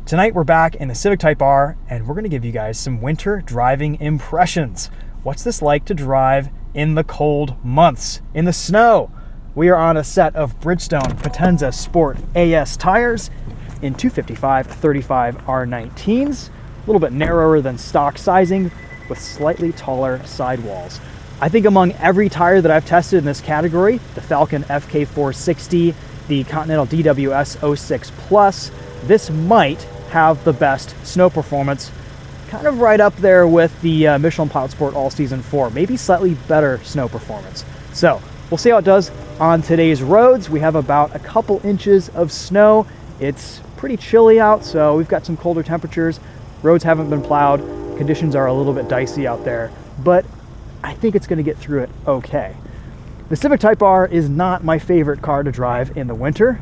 Tonight we're back in the Civic Type R, and we're going to give you guys some winter driving impressions. What's this like to drive in the cold months, in the snow? We are on a set of Bridgestone Potenza Sport AS tires in 255/35 R19s, a little bit narrower than stock sizing with slightly taller sidewalls. I think among every tire that I've tested in this category, the Falcon FK460, the Continental DWS 06 Plus, this might have the best snow performance, kind of right up there with the Michelin Pilot Sport All Season 4, maybe slightly better snow performance. So we'll see how it does on today's roads. We have about a couple inches of snow. It's pretty chilly out, so we've got some colder temperatures. Roads haven't been plowed. Conditions are a little bit dicey out there, but I think it's going to get through it okay. The Civic Type R is not my favorite car to drive in the winter,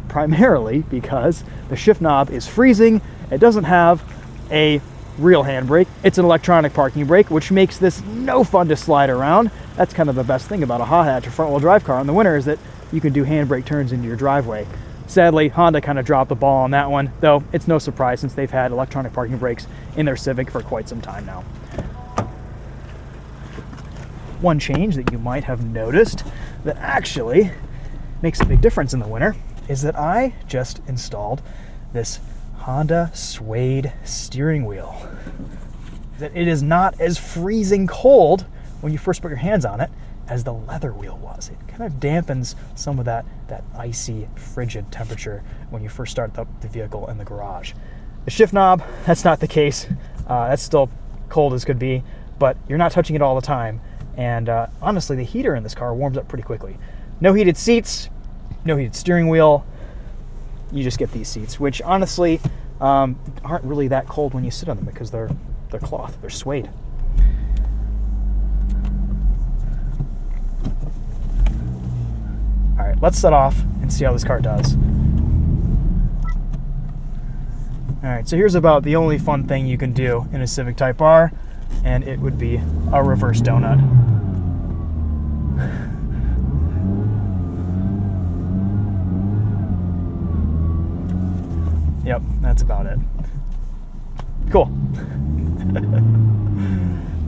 primarily because the shift knob is freezing. It doesn't have a real handbrake. It's an electronic parking brake, which makes this no fun to slide around. That's kind of the best thing about a hot hatch or front wheel drive car in the winter, is that you can do handbrake turns into your driveway. Sadly, Honda kind of dropped the ball on that one, though it's no surprise since they've had electronic parking brakes in their Civic for quite some time now. One change that you might have noticed that actually makes a big difference in the winter is that I just installed this Honda suede steering wheel. That it is not as freezing cold when you first put your hands on it as the leather wheel was. It kind of dampens some of that icy, frigid temperature when you first start up the vehicle in the garage. The shift knob, that's not the case. That's still cold as could be, but you're not touching it all the time. And honestly, the heater in this car warms up pretty quickly. No heated seats, no heated steering wheel. You just get these seats, which honestly aren't really that cold when you sit on them because they're cloth, they're suede. All right, let's set off and see how this car does. All right, so here's about the only fun thing you can do in a Civic Type R, and it would be a reverse donut. Yep, that's about it. Cool.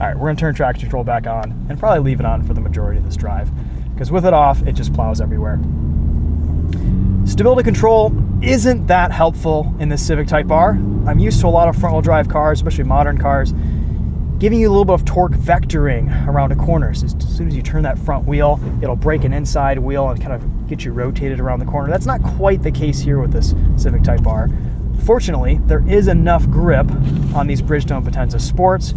All right, we're gonna turn traction control back on and probably leave it on for the majority of this drive, because with it off, it just plows everywhere. Stability control isn't that helpful in this Civic Type R. I'm used to a lot of front-wheel drive cars, especially modern cars, giving you a little bit of torque vectoring around a corner. So as soon as you turn that front wheel, it'll break an inside wheel and kind of get you rotated around the corner. That's not quite the case here with this Civic Type R. Fortunately, there is enough grip on these Bridgestone Potenza Sports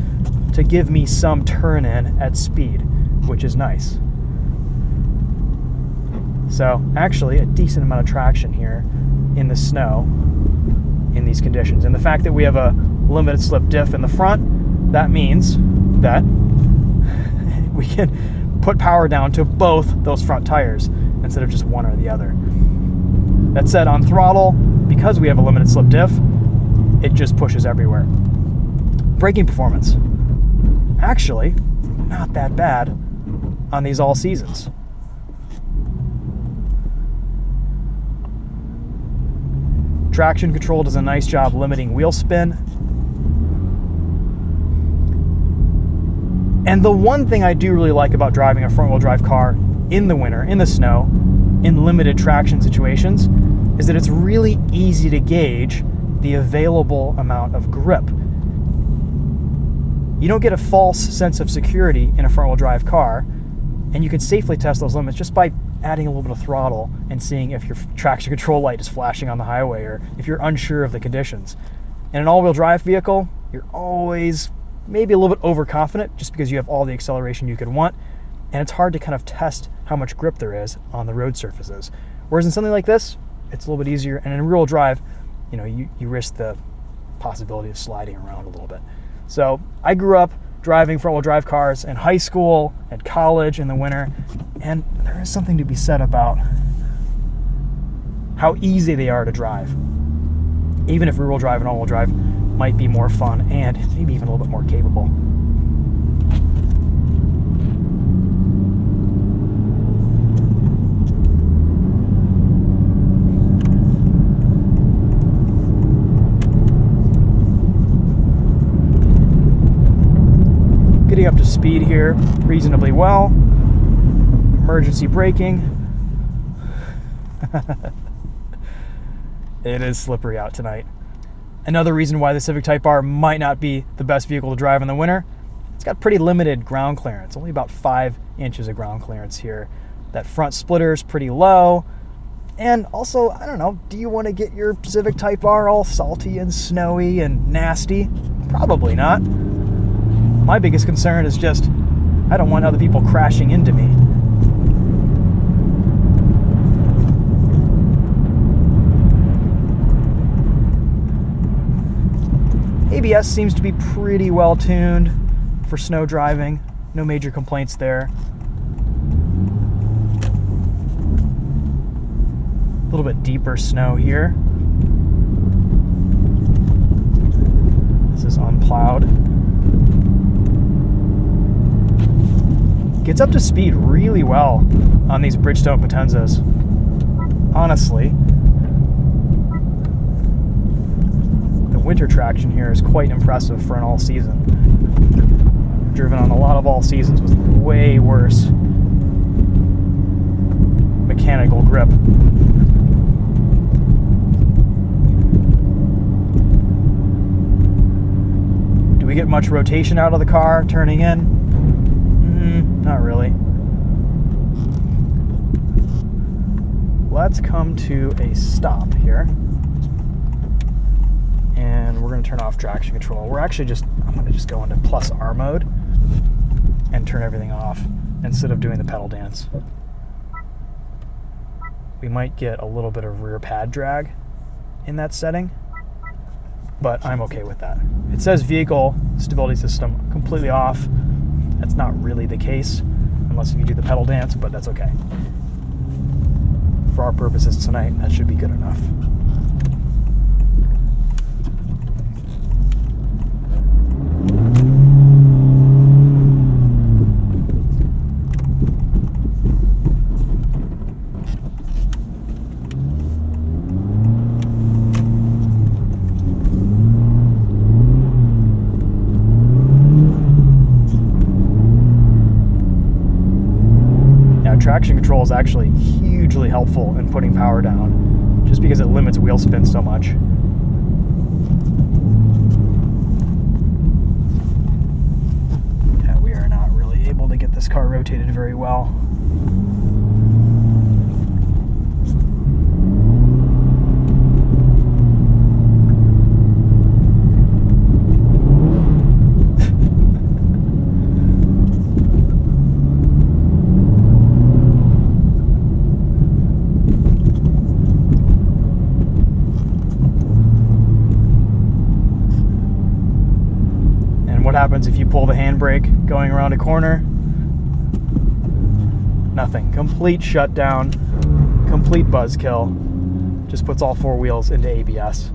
to give me some turn-in at speed, which is nice. So actually a decent amount of traction here in the snow in these conditions. And the fact that we have a limited slip diff in the front, that means that we can put power down to both those front tires instead of just one or the other. That said, on throttle, because we have a limited slip diff, it just pushes everywhere. Braking performance, actually not that bad on these all seasons. Traction control does a nice job limiting wheel spin. And the one thing I do really like about driving a front-wheel drive car in the winter, in the snow, in limited traction situations, is that it's really easy to gauge the available amount of grip. You don't get a false sense of security in a front-wheel drive car, and you can safely test those limits just by adding a little bit of throttle and seeing if your traction control light is flashing on the highway or if you're unsure of the conditions. In an all-wheel drive vehicle, you're always maybe a little bit overconfident just because you have all the acceleration you could want, and it's hard to kind of test how much grip there is on the road surfaces. Whereas in something like this, it's a little bit easier, and in rear-wheel drive, you risk the possibility of sliding around a little bit. So I grew up driving front-wheel drive cars in high school, at college, in the winter, and there is something to be said about how easy they are to drive. Even if rear-wheel drive and all-wheel drive might be more fun and maybe even a little bit more capable. getting up to speed here reasonably well. Emergency braking. It is slippery out tonight. Another reason why the Civic Type R might not be the best vehicle to drive in the winter, it's got pretty limited ground clearance, only about 5 inches of ground clearance here. That front splitter is pretty low. And also, I don't know, do you want to get your Civic Type R all salty and snowy and nasty? Probably not. My biggest concern is just, I don't want other people crashing into me. ABS seems to be pretty well tuned for snow driving. No major complaints there. A little bit deeper snow here. This is unplowed. Gets up to speed really well on these Bridgestone Potenzas. Honestly. The winter traction here is quite impressive for an all-season. I've driven on a lot of all-seasons with way worse mechanical grip. Do we get much rotation out of the car turning in? Not really. Let's come to a stop here. And we're going to turn off traction control. I'm going to just go into plus R mode and turn everything off instead of doing the pedal dance. We might get a little bit of rear pad drag in that setting, but I'm okay with that. It says vehicle stability system completely off. That's not really the case unless you do the pedal dance, but that's okay. For our purposes tonight, that should be good enough. Traction control is actually hugely helpful in putting power down, just because it limits wheel spin so much. Yeah, we are not really able to get this car rotated very well. What happens if you pull the handbrake going around a corner? Nothing. Complete shutdown, complete buzzkill. Just puts all 4 wheels into ABS.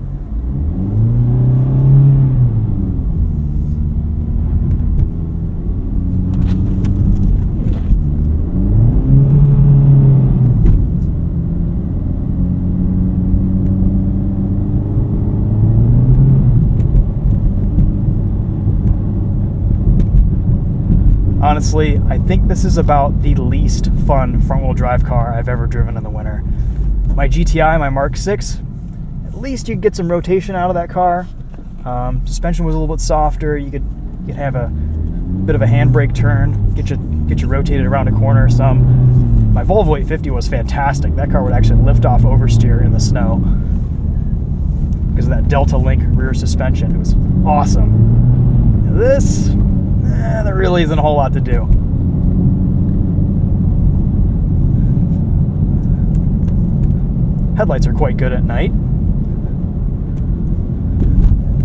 Honestly, I think this is about the least fun front-wheel drive car I've ever driven in the winter. My GTI, my Mark 6, at least you could get some rotation out of that car. Suspension was a little bit softer. You could have a bit of a handbrake turn, get you rotated around a corner some. My Volvo 850 was fantastic. That car would actually lift off oversteer in the snow because of that Delta Link rear suspension. It was awesome. This, there really isn't a whole lot to do. Headlights are quite good at night.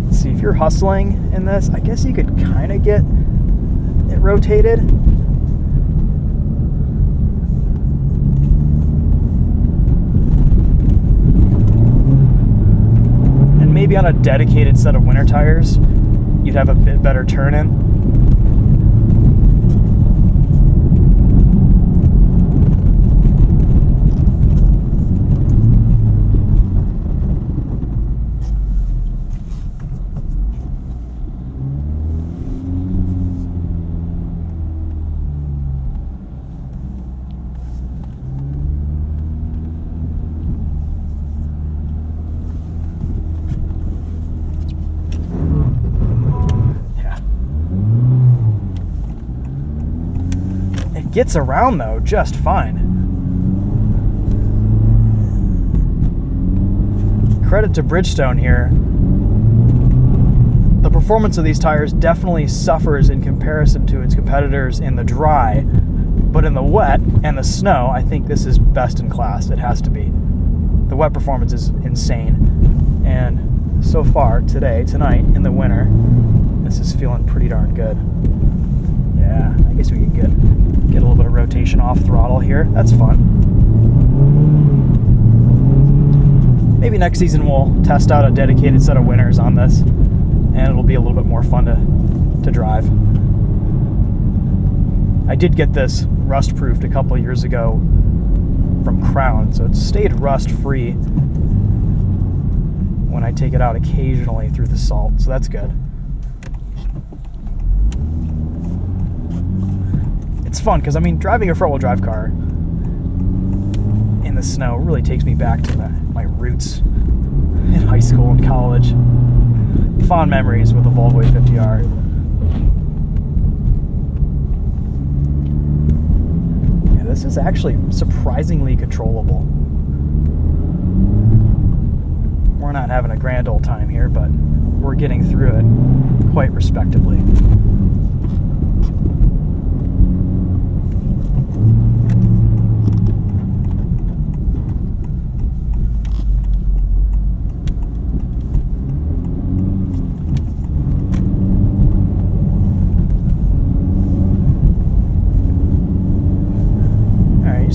Let's see, if you're hustling in this, I guess you could kind of get it rotated. And maybe on a dedicated set of winter tires, you'd have a bit better turn-in. Gets around though just fine. Credit to Bridgestone here. The performance of these tires definitely suffers in comparison to its competitors in the dry, but in the wet and the snow, I think this is best in class. It has to be. The wet performance is insane, and so far tonight in the winter, this is feeling pretty darn good. Yeah, I guess we can get a little bit of rotation off throttle here. That's fun. Maybe next season we'll test out a dedicated set of winners on this, and it'll be a little bit more fun to drive. I did get this rust proofed a couple years ago from Crown, so it's stayed rust free when I take it out occasionally through the salt, so that's good. It's fun because, I mean, driving a front-wheel drive car in the snow really takes me back to my roots in high school and college. Fond memories with the Volvo 50R. Yeah, this is actually surprisingly controllable. We're not having a grand old time here, but we're getting through it quite respectably.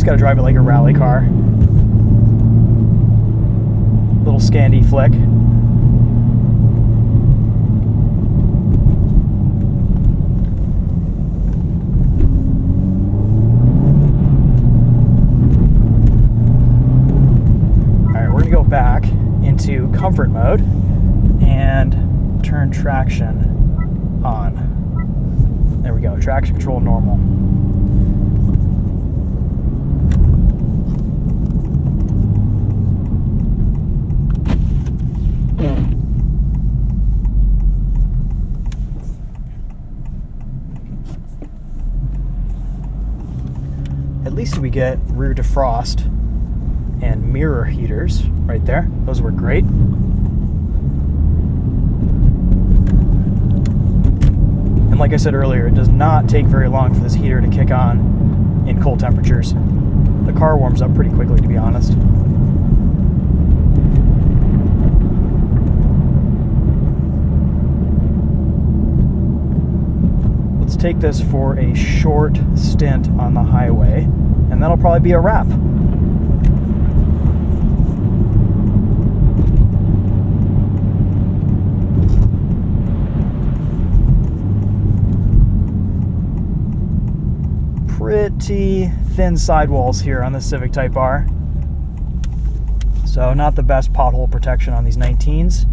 Got to drive it like a rally car. Little Scandi flick. Alright, we're going to go back into comfort mode and turn traction on. There we go, traction control normal. At least we get rear defrost and mirror heaters right there. Those were great. And like I said earlier, it does not take very long for this heater to kick on in cold temperatures. The car warms up pretty quickly, to be honest. Let's take this for a short stint on the highway, and that'll probably be a wrap. Pretty thin sidewalls here on the Civic Type R. So not the best pothole protection on these 19s.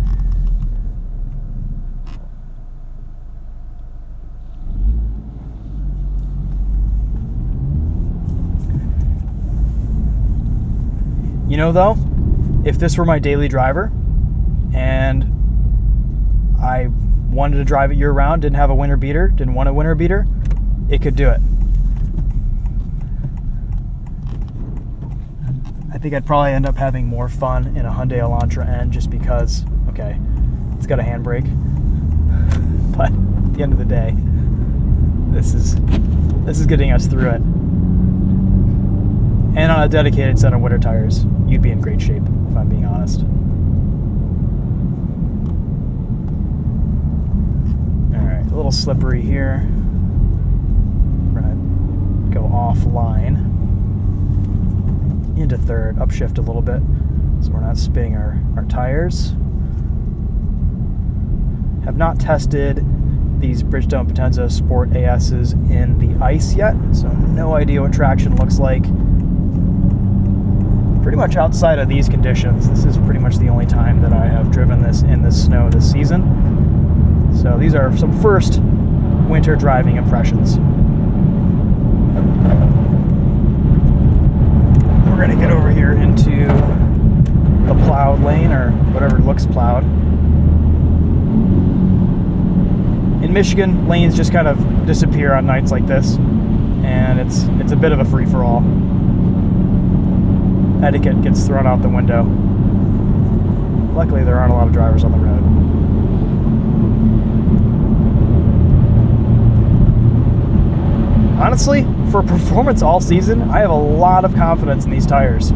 You know, though, if this were my daily driver and I wanted to drive it year round, didn't have a winter beater, didn't want a winter beater, it could do it. I think I'd probably end up having more fun in a Hyundai Elantra N just because, okay, it's got a handbrake, but at the end of the day, this is getting us through it. And on a dedicated set of winter tires, you'd be in great shape, if I'm being honest. Alright, a little slippery here. We're going to go offline into third, upshift a little bit so we're not spinning our tires. Have not tested these Bridgestone Potenza Sport ASs in the ice yet, so no idea what traction looks like. Pretty much outside of these conditions, this is pretty much the only time that I have driven this in the snow this season. So these are some first winter driving impressions. We're going to get over here into the plowed lane, or whatever looks plowed. In Michigan, lanes just kind of disappear on nights like this. and it's a bit of a free-for-all. Etiquette gets thrown out the window. Luckily, there aren't a lot of drivers on the road. Honestly, for performance all season, I have a lot of confidence in these tires.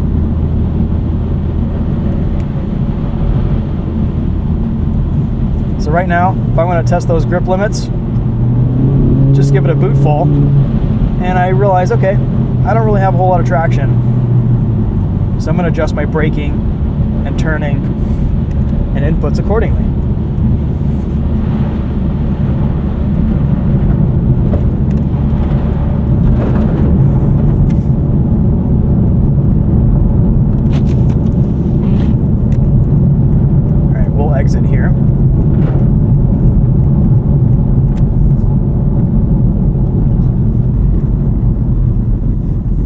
So right now, if I want to test those grip limits, just give it a boot full, and I realize, okay, I don't really have a whole lot of traction. So I'm going to adjust my braking and turning and inputs accordingly. All right, we'll exit here.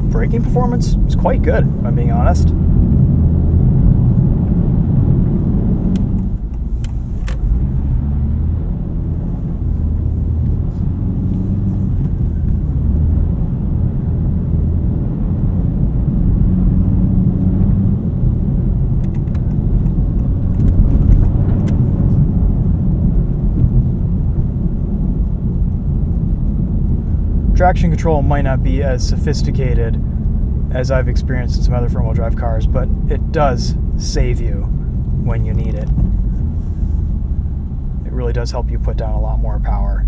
Braking performance is quite good, if I'm being honest. Traction control might not be as sophisticated as I've experienced in some other front-wheel drive cars, but it does save you when you need it. It really does help you put down a lot more power.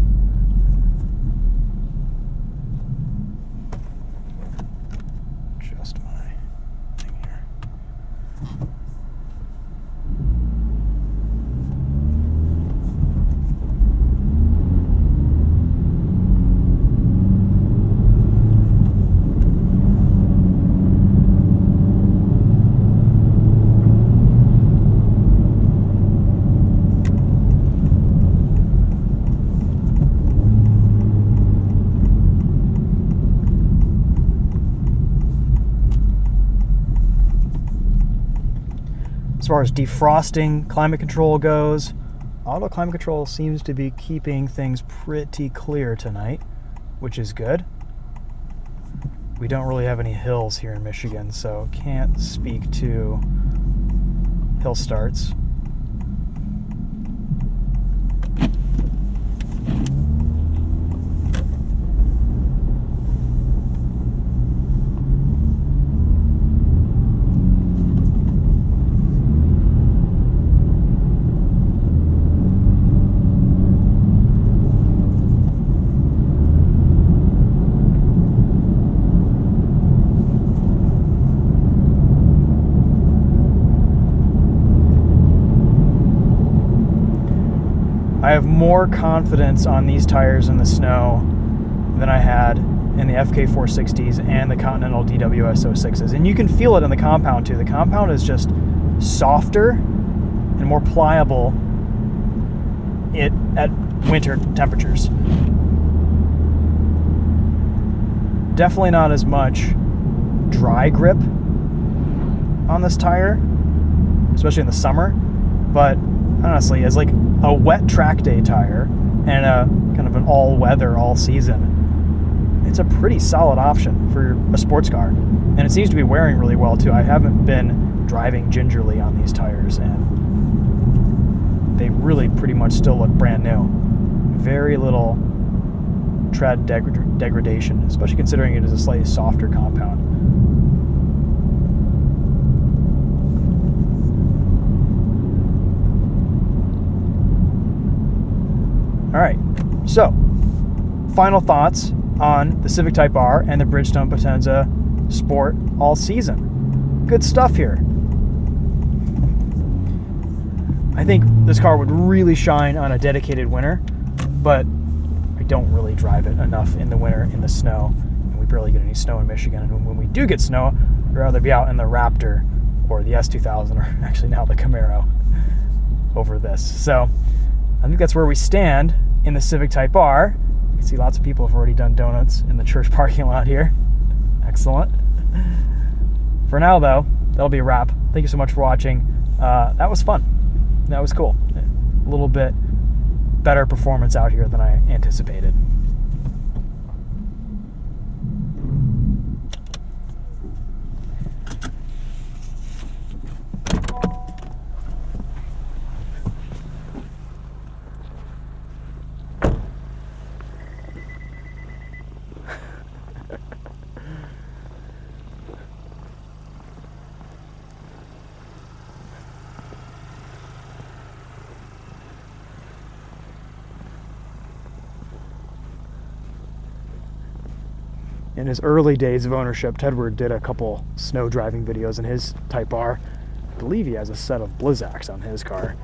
Adjust my thing here. As far as defrosting climate control goes, auto climate control seems to be keeping things pretty clear tonight, which is good. We don't really have any hills here in Michigan, so can't speak to hill starts. I have more confidence on these tires in the snow than I had in the FK460s and the Continental DWS 06s. And you can feel it in the compound too. The compound is just softer and more pliable at winter temperatures. Definitely not as much dry grip on this tire, especially in the summer, but honestly, as like a wet track day tire and a kind of an all-weather, all-season, it's a pretty solid option for a sports car. And it seems to be wearing really well too. I haven't been driving gingerly on these tires, and they really pretty much still look brand new. Very little tread degradation, especially considering it is a slightly softer compound. All right, so final thoughts on the Civic Type R and the Bridgestone Potenza Sport all season. Good stuff here. I think this car would really shine on a dedicated winter, but I don't really drive it enough in the winter in the snow, and we barely get any snow in Michigan. And when we do get snow, I'd rather be out in the Raptor or the S2000, or actually now the Camaro, over this. So I think that's where we stand in the Civic Type R. You can see lots of people have already done donuts in the church parking lot here. Excellent. For now, though, that'll be a wrap. Thank you so much for watching. That was fun. That was cool. A little bit better performance out here than I anticipated. In his early days of ownership, Tedward did a couple snow driving videos in his Type R. I believe he has a set of Blizzaks on his car,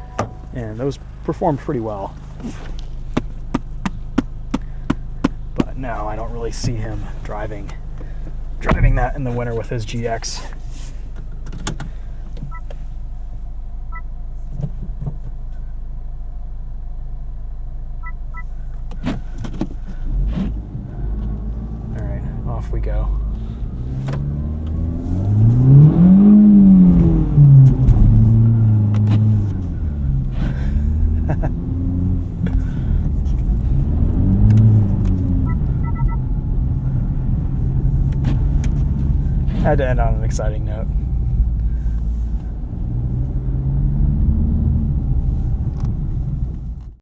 and those performed pretty well. But now I don't really see him driving that in the winter with his GX. All right, off we go. Had to end on an exciting note.